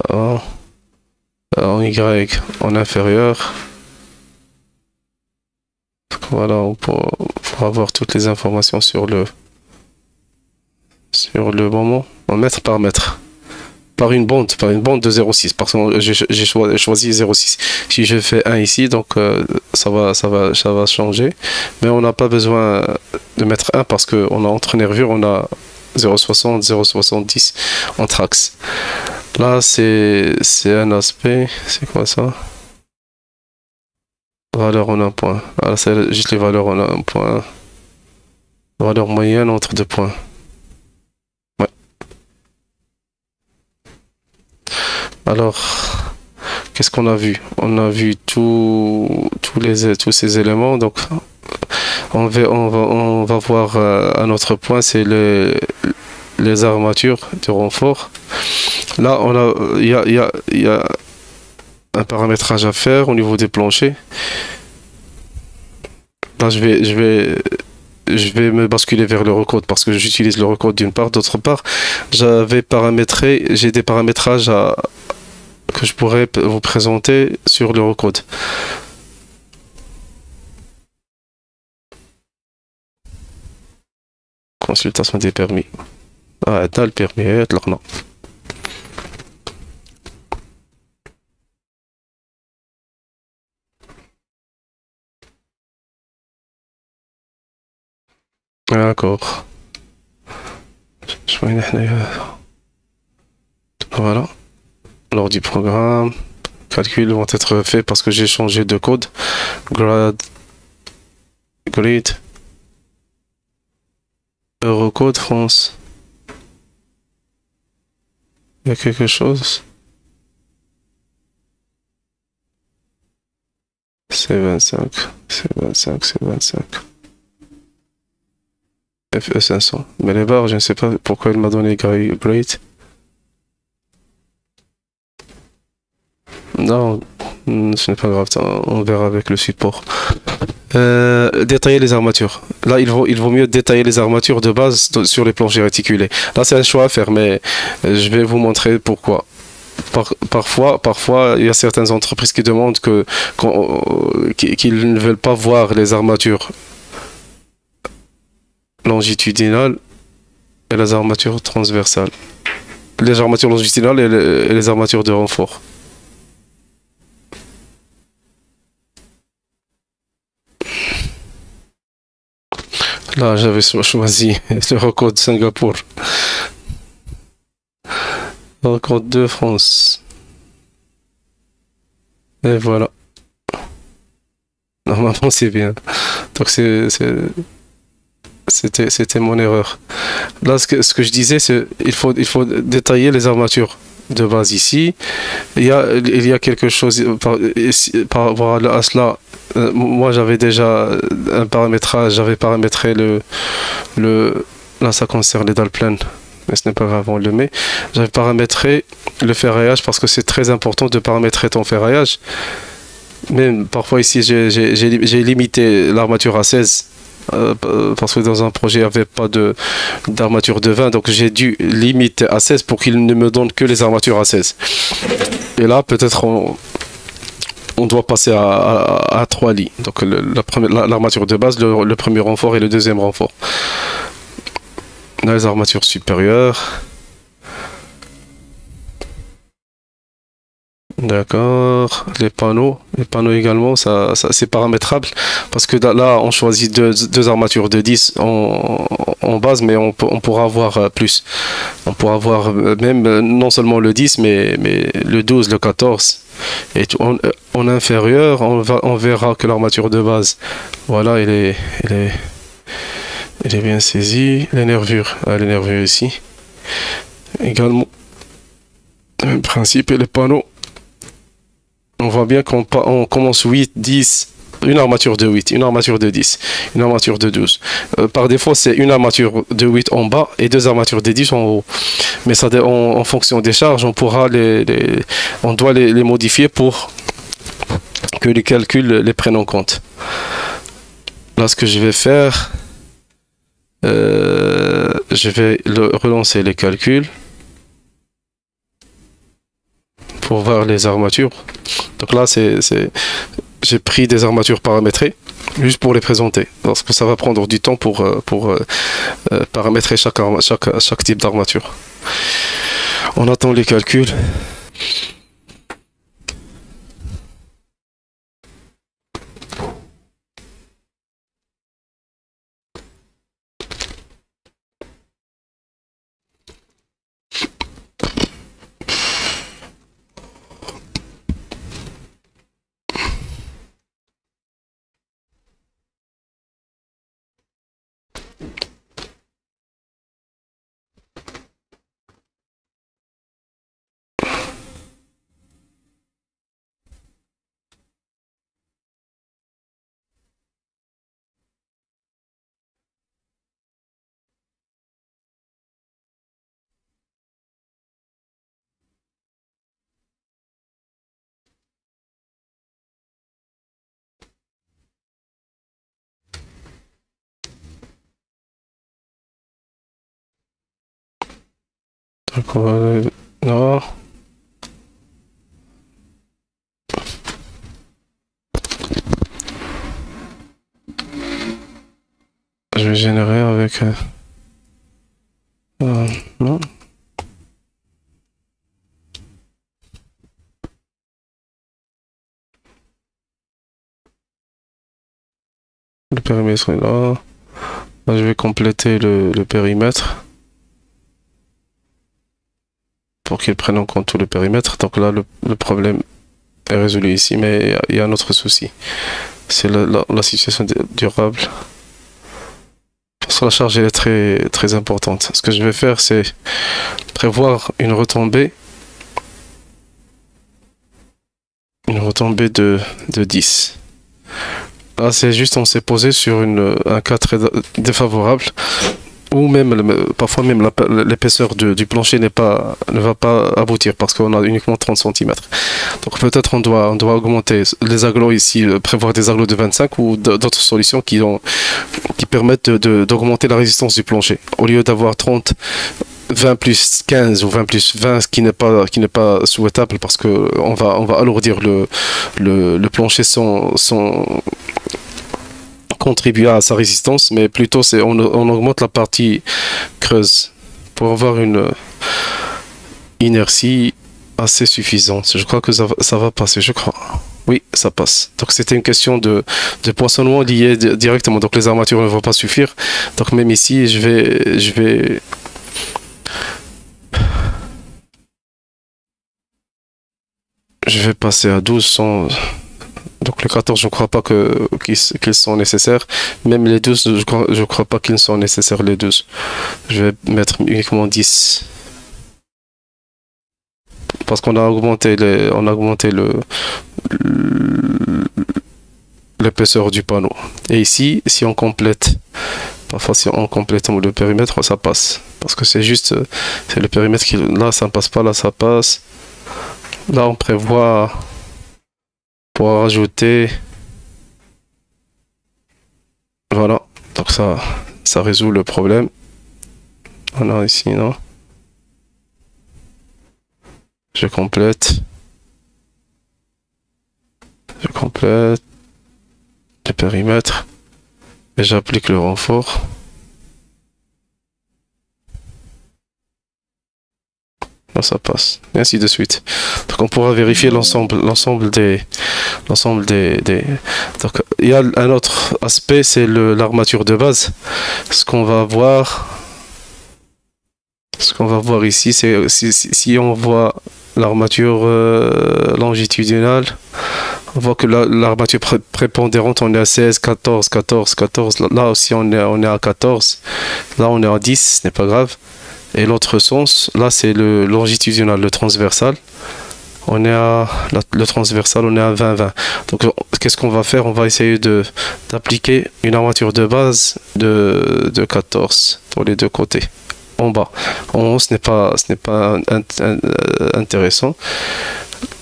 En Y en inférieur. Voilà, on pourra avoir toutes les informations sur le moment, en mètre par mètre. Par une bande de 0,6, parce que j'ai choisi 0,6. Si je fais 1 ici, donc ça va changer. Mais on n'a pas besoin de mettre 1 parce qu'on a entre nervures, on a 0,60, 0,70 entre axes. Là, c'est un aspect. C'est quoi ça? Valeur en un point. Alors, c'est juste les valeurs en un point. Valeur moyenne entre 2 points. Ouais. Alors, qu'est-ce qu'on a vu? On a vu tous ces éléments. Donc, on va voir un autre point, c'est les armatures de renfort. Là, il y a un paramétrage à faire au niveau des planchers. Là, je vais me basculer vers le recode parce que j'utilise le recode d'une part. D'autre part, j'ai des paramétrages que je pourrais vous présenter sur le recode. Consultation des permis. Ah, t'as le permis, non. D'accord. Voilà. Lors du programme, calculs vont être faits parce que j'ai changé de code. Grid. Eurocode France. Il y a quelque chose. C'est 25. C'est 25. C'est 25. FE 500. Mais les barres, je ne sais pas pourquoi il m'a donné Great. Non, ce n'est pas grave, on verra avec le support. Détailler les armatures. Là, il vaut mieux détailler les armatures de base sur les planchers réticulés. Là, c'est un choix à faire, mais je vais vous montrer pourquoi. Parfois, il y a certaines entreprises qui demandent qu'ils ne veulent pas voir les armatures longitudinales et les armatures transversales. Les armatures longitudinales et les armatures de renfort. Là, j'avais choisi le record de Singapour. Le record de France. Et voilà. Normalement, c'est bien. Donc, c'était mon erreur. Là, ce que je disais, c'est il faut détailler les armatures de base ici. Il y a quelque chose par rapport à cela. Moi, j'avais déjà un paramétrage, j'avais paramétré là, ça concerne les dalles pleines, mais ce n'est pas grave, on le met. J'avais paramétré le ferraillage parce que c'est très important de paramétrer ton ferraillage. Mais parfois ici, j'ai limité l'armature à 16. Parce que dans un projet, il n'y avait pas d'armature de 20, donc j'ai dû limiter à 16 pour qu'il ne me donne que les armatures à 16. Et là, peut-être on doit passer à 3 lits. Donc l'armature de base, le premier renfort et le deuxième renfort. Là, les armatures supérieures. D'accord, les panneaux également, ça c'est paramétrable parce que là on choisit deux armatures de 10 en base, mais on pourra avoir plus. On pourra avoir même non seulement le 10, mais le 12, le 14. Et en inférieur, on verra que l'armature de base, voilà, elle est bien saisie. Les nervures ici. Également, le même principe, et les panneaux. On voit bien qu'on commence 8, 10, une armature de 8, une armature de 10, une armature de 12. Par défaut, c'est une armature de 8 en bas et deux armatures de 10 en haut. Mais ça, en fonction des charges, on doit les modifier pour que les calculs les prennent en compte. Là, ce que je vais faire, je vais relancer les calculs pour voir les armatures. Donc là, j'ai pris des armatures paramétrées juste pour les présenter, parce que ça va prendre du temps pour paramétrer chaque type d'armature. On attend les calculs. Donc on va aller nord. Je vais générer avec non. Le périmètre est là. Là, je vais compléter le périmètre pour qu'il prenne en compte tout le périmètre. Donc là, le problème est résolu ici, mais il y a un autre souci. C'est la situation durable. Parce que la charge elle est très, très importante. Ce que je vais faire, c'est prévoir une retombée de 10. Là, c'est juste, on s'est posé sur un cas très défavorable. ou même parfois même l'épaisseur du plancher ne va pas aboutir parce qu'on a uniquement 30 centimètres. Donc peut-être on doit augmenter les agglos ici, prévoir des agglos de 25 ou d'autres solutions qui permettent d'augmenter la résistance du plancher. Au lieu d'avoir 30, 20 plus 15 ou 20 plus 20, ce qui n'est pas souhaitable parce que on va alourdir le plancher sans contribuer à sa résistance, mais plutôt on augmente la partie creuse pour avoir une inertie assez suffisante. Je crois que ça va passer, je crois. Oui, ça passe. Donc c'était une question de poinçonnement lié directement. Donc les armatures ne vont pas suffire. Donc même ici, je vais passer à 12 sans... Donc les 14, je ne crois pas qu'ils sont nécessaires. Même les 12, je crois pas qu'ils sont nécessaires les 12. Je vais mettre uniquement 10. Parce qu'on a augmenté l'épaisseur du panneau. Et ici, si on complète, parfois si on complète le périmètre, ça passe. Parce que c'est le périmètre qui, là ça ne passe pas, là ça passe. Là on prévoit pour rajouter, voilà, donc ça résout le problème. On a ici, non? Je complète le périmètre et j'applique le renfort. Là, ça passe, et ainsi de suite. Donc on pourra vérifier l'ensemble des. Donc il y a un autre aspect, c'est l'armature de base. Ce qu'on va voir ici, c'est si on voit l'armature longitudinale, on voit que l'armature prépondérante, on est à 16, 14, 14, 14. Là aussi on est à 14. Là on est à 10, ce n'est pas grave. Et l'autre sens, là c'est le longitudinal, le transversal. Le transversal, on est à 20, 20. Donc qu'est-ce qu'on va faire? On va essayer d'appliquer une armature de base de 14 pour les deux côtés. En bas. En haut, ce n'est pas intéressant.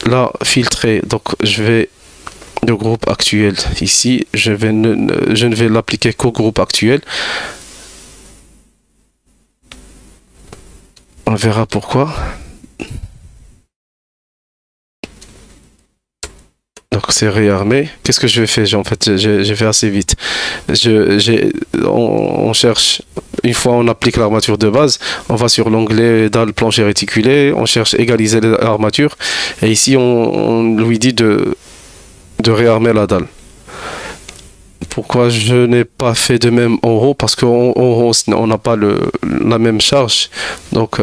Là, filtrer. Donc je vais le groupe actuel ici. Je ne vais l'appliquer qu'au groupe actuel. On verra pourquoi. Donc c'est réarmé. Qu'est-ce que je vais faire? En fait, j'ai fait assez vite. On cherche, une fois on applique l'armature de base, on va sur l'onglet dalle plancher réticulé, on cherche égaliser l'armature, et ici on lui dit de réarmer la dalle. Pourquoi je n'ai pas fait de même en haut? Parce qu'en haut on n'a pas la même charge, donc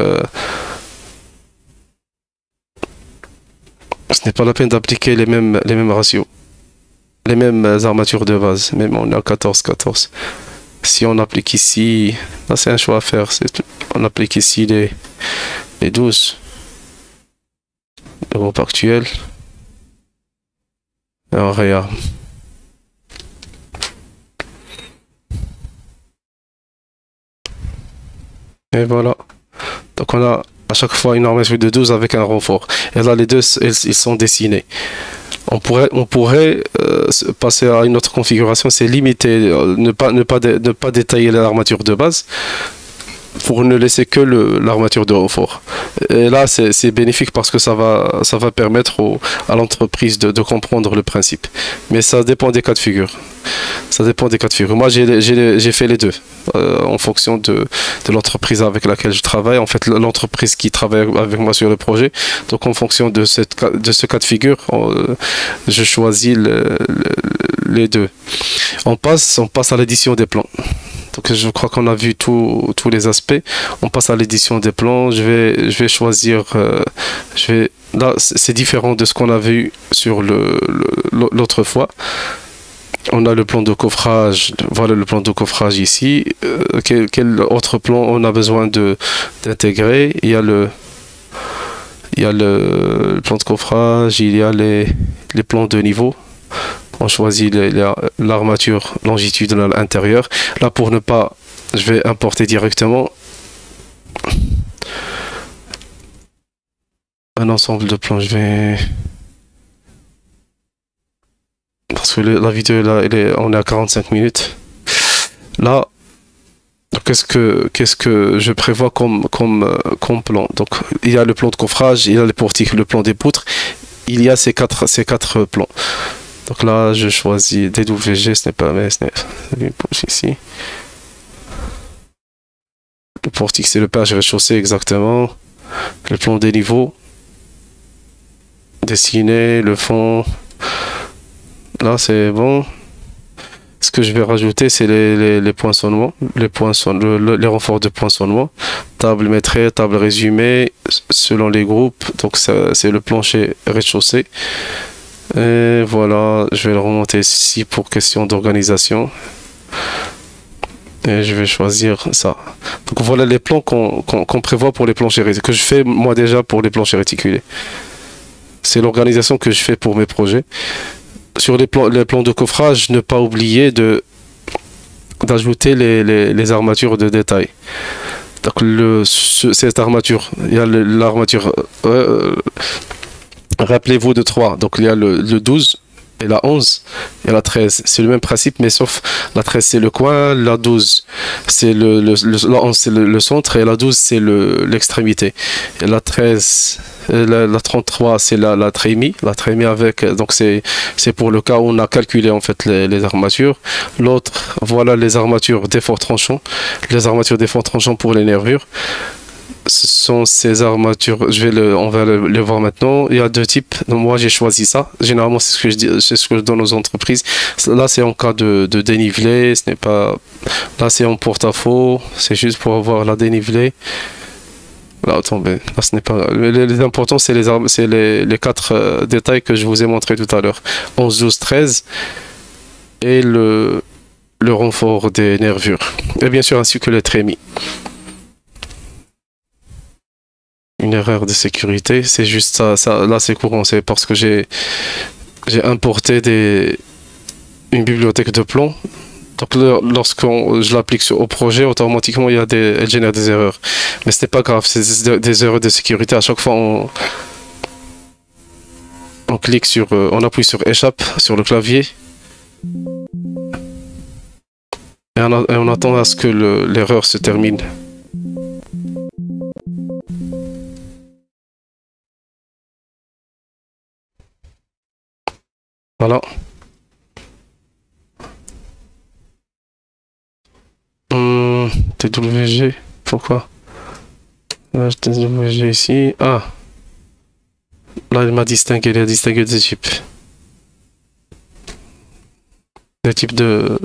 ce n'est pas la peine d'appliquer les mêmes ratios, les mêmes armatures de base. Même on est à 14, 14. Si on applique ici, là c'est un choix à faire. On applique ici les 12. Le groupe actuel. Et on réarme. Et voilà. Donc on a à chaque fois une armature de 12 avec un renfort. Et là les deux ils sont dessinés. On pourrait passer à une autre configuration, c'est limiter, ne pas détailler l'armature de base pour ne laisser que l'armature de renfort. Et là c'est bénéfique parce que ça va permettre à l'entreprise de comprendre le principe. Mais ça dépend des cas de figure. Ça dépend des cas de figure. Moi j'ai fait les deux en fonction de l'entreprise avec laquelle je travaille. En fait l'entreprise qui travaille avec moi sur le projet. Donc en fonction de ce cas de figure, je choisis les deux. On passe à l'édition des plans. Donc je crois qu'on a vu tous les aspects. On passe à l'édition des plans. Je vais choisir. Là, c'est différent de ce qu'on avait eu sur l'autre fois. On a le plan de coffrage. Voilà le plan de coffrage ici. Quel autre plan on a besoin d'intégrer? Il y a le plan de coffrage. Il y a les plans de niveau. On choisit l'armature longitudinale intérieure. Là, pour ne pas je vais importer directement un ensemble de plans. Je vais... Parce que la vidéo là, on est à 45 minutes. Là, qu'est-ce que je prévois comme plan? Donc, il y a le plan de coffrage, il y a les portiques, le plan des poutres. Il y a ces quatre plans. Donc là, je choisis DWG, ce n'est pas ici. Le portique, c'est le page rez-de-chaussée exactement. Le plan des niveaux. Dessiner le fond. Là, c'est bon. Ce que je vais rajouter, c'est les poinçonnements, les renforts de poinçonnement. Table métrée, table résumée, selon les groupes. Donc, c'est le plancher rez-de-chaussée. Et voilà, je vais le remonter ici pour question d'organisation. Et je vais choisir ça. Donc voilà les plans qu'on prévoit pour les planchers réticulés, que je fais moi déjà pour les planchers réticulés. C'est l'organisation que je fais pour mes projets. Sur les plans de coffrage, ne pas oublier d'ajouter les armatures de détail. Donc cette armature, il y a l'armature... rappelez-vous de 3. Donc il y a le 12 et la 11 et la 13. C'est le même principe, mais sauf la 13 c'est le coin, la 12 c'est la 11 c'est le centre et la 12 c'est l'extrémité. Et la 13, la 33 c'est la trémie avec, donc c'est pour le cas où on a calculé en fait les armatures. L'autre, voilà les armatures d'effort tranchant, pour les nervures. Ce sont ces armatures, on va les voir maintenant. Il y a deux types. Donc moi j'ai choisi ça. Généralement c'est ce que je donne aux entreprises. Là c'est en cas de dénivelé, ce n'est pas. Là c'est en porte-à-faux. C'est juste pour avoir la dénivelée. Là attendez, là ce n'est pas. Les importants c'est les quatre détails que je vous ai montré tout à l'heure. 11, 12, 13 et le renfort des nervures. Et bien sûr ainsi que les trémies. Une erreur de sécurité, c'est juste ça là c'est courant, c'est parce que j'ai importé une bibliothèque de plans. Donc je l'applique au projet, automatiquement elle génère des erreurs. Mais ce n'est pas grave, c'est des erreurs de sécurité. À chaque fois on clique on appuie sur échappe sur le clavier. Et on attend à ce que l'erreur se termine. Voilà. TWG, pourquoi? Là, TWG ici. Ah. Là, il m'a distingué, il a distingué des types. Des types de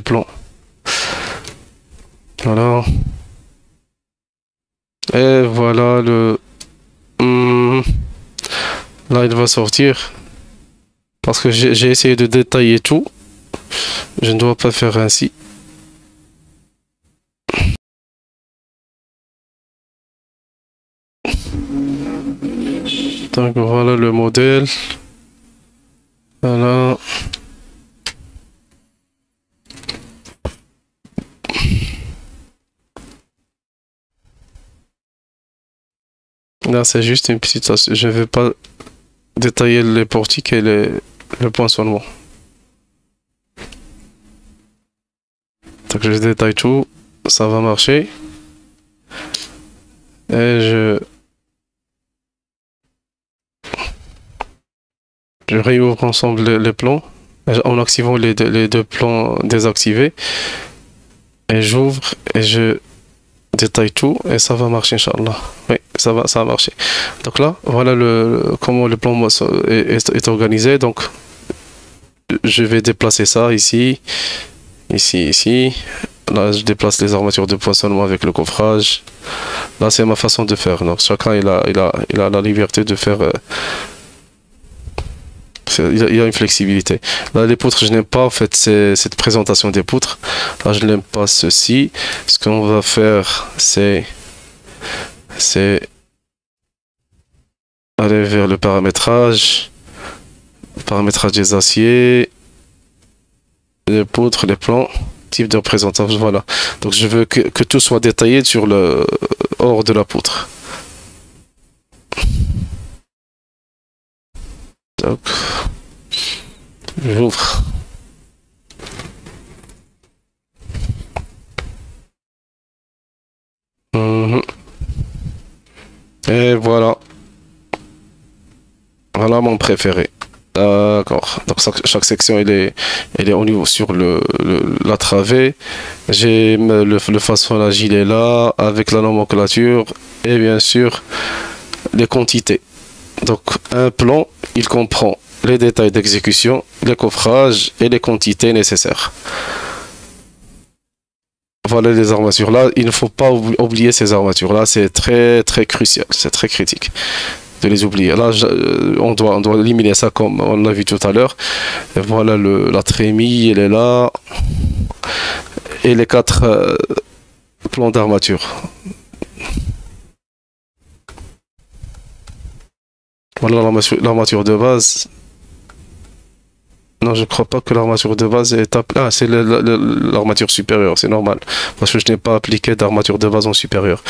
plans. Voilà. Et voilà là, il va sortir. Parce que j'ai essayé de détailler tout. Je ne dois pas faire ainsi. Donc voilà le modèle. Voilà. Là c'est juste une petite... Je ne vais pas détailler les portiques et le poinçonnement. Donc je détaille tout, ça va marcher. Et je réouvre ensemble les plans en activant les deux plans désactivés. Et j'ouvre et je détaille tout et ça va marcher, Inch'Allah. Oui, ça va marcher. Donc là, voilà comment le plan est organisé. Donc je vais déplacer ça ici. Là, je déplace les armatures de poinçonnement avec le coffrage. Là, c'est ma façon de faire. Donc, chacun il a la liberté de faire. Il y a une flexibilité. Là, les poutres, je n'aime pas en fait cette présentation des poutres. Là, je n'aime pas ceci. Ce qu'on va faire, c'est aller vers le paramétrage des aciers, les poutres, les plans. type de représentation, voilà. Donc je veux que tout soit détaillé sur le hors de la poutre. Donc, j'ouvre. Et voilà. Voilà mon préféré. D'accord. Donc chaque section elle est au niveau sur la travée. J'ai le façonnage il est là avec la nomenclature et bien sûr les quantités. Donc un plan il comprend les détails d'exécution, les coffrages et les quantités nécessaires. Voilà les armatures là. Il ne faut pas oublier ces armatures là. C'est très crucial. C'est très critique de les oublier. Là, on doit éliminer ça comme on l'a vu tout à l'heure. Voilà la trémie, elle est là. Et les 4 plans d'armature. Voilà l'armature de base. Non, je crois pas que l'armature de base est appelée. Ah, c'est l'armature supérieure, c'est normal. Parce que je n'ai pas appliqué d'armature de base en supérieur.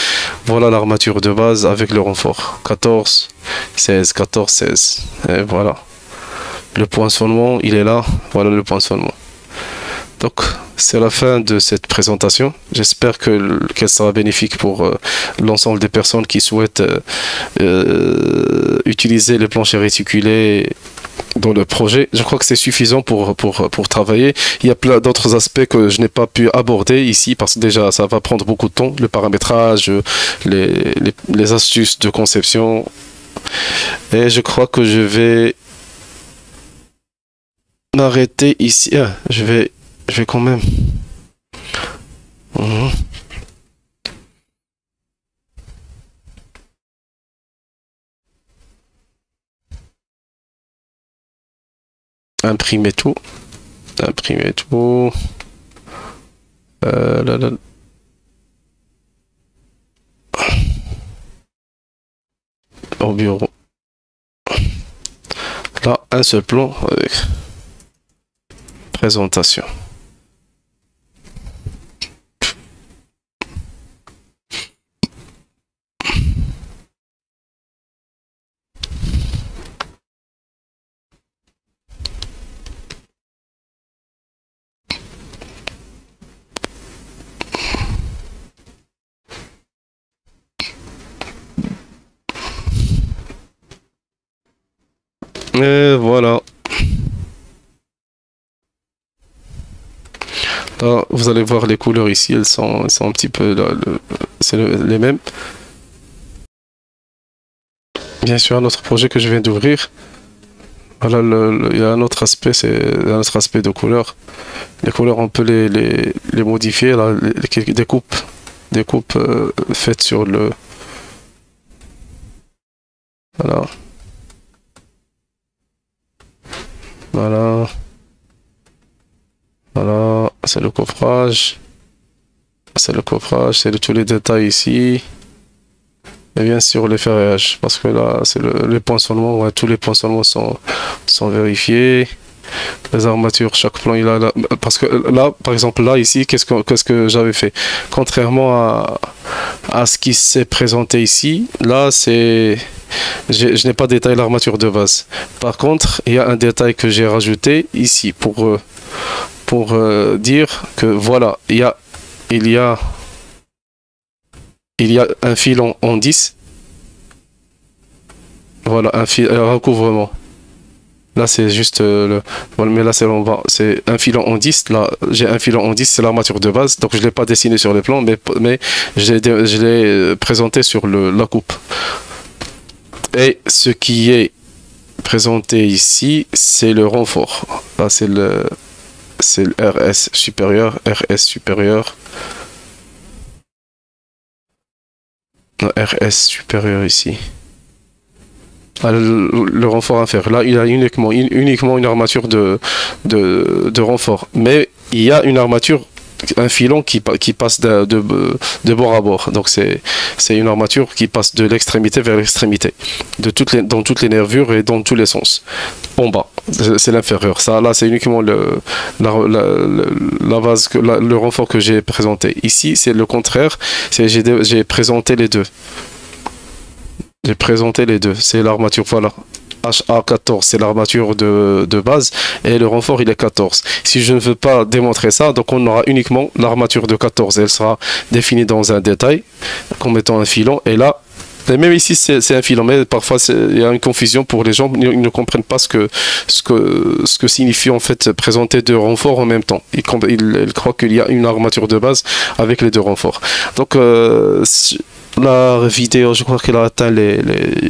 Voilà l'armature de base avec le renfort. 14, 16, 14, 16. Et voilà. Le poinçonnement, il est là. Voilà le poinçonnement. Donc, c'est la fin de cette présentation. J'espère qu'elle sera bénéfique pour l'ensemble des personnes qui souhaitent utiliser les planchers réticulés dans le projet. Je crois que c'est suffisant pour travailler. Il y a plein d'autres aspects que je n'ai pas pu aborder ici parce que déjà ça va prendre beaucoup de temps, le paramétrage, les astuces de conception. Et je crois que je vais m'arrêter ici. Ah, je vais quand même. Imprimer tout. Là. Au bureau. Là, un seul plan avec présentation. Et voilà. Là, vous allez voir les couleurs ici, elles sont un petit peu c'est les mêmes. Bien sûr, un autre projet que je viens d'ouvrir. Voilà, il y a un autre aspect, c'est un autre aspect de couleurs. Les couleurs, on peut les modifier. Là, des coupes faites sur le. Voilà. Voilà, c'est le coffrage. C'est tous les détails ici. Et bien sûr les ferrailles, parce que là, c'est les poinçonnements, ouais, tous les poinçonnements sont vérifiés. Les armatures, chaque plan il a là, parce que là, par exemple, là ici, qu'est-ce que j'avais fait? Contrairement à ce qui s'est présenté ici, là je n'ai pas détaillé l'armature de base. Par contre, il y a un détail que j'ai rajouté ici pour dire que voilà, il y a un filon en 10. Voilà, un recouvrement. Là, c'est juste voilà, mais là, c'est un filon en 10. Là, j'ai un filon en 10, c'est l'armature de base. Donc, je ne l'ai pas dessiné sur le plan, mais je l'ai présenté sur la coupe. Et ce qui est présenté ici, c'est le renfort. Là, c'est le RS supérieur. Non, RS supérieur ici. Ah, le renfort inférieur. Là, il y a uniquement une armature de renfort. Mais il y a une armature, un filon qui passe de bord à bord. Donc c'est une armature qui passe de l'extrémité vers l'extrémité, dans toutes les nervures et dans tous les sens, en bas. c'est l'inférieur. Ça, là, c'est uniquement la base, le renfort que j'ai présenté. Ici, c'est le contraire. J'ai présenté les deux. J'ai présenté les deux. C'est l'armature, voilà. HA14, c'est l'armature de base et le renfort il est 14. Si je ne veux pas démontrer ça, donc on aura uniquement l'armature de 14. Elle sera définie dans un détail comme étant un filon. Et là, et même ici c'est un filon, mais parfois il y a une confusion pour les gens, ils ne comprennent pas ce que signifie en fait présenter deux renforts en même temps. Ils croient qu'il y a une armature de base avec les deux renforts. Donc la vidéo, je crois qu'elle a atteint les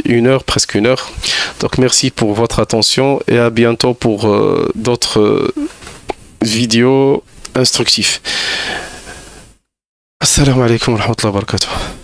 1 heure, presque 1 heure. Donc merci pour votre attention et à bientôt pour d'autres vidéos instructives. Assalamu alaikum wa rahmatullahi wa barakatuh.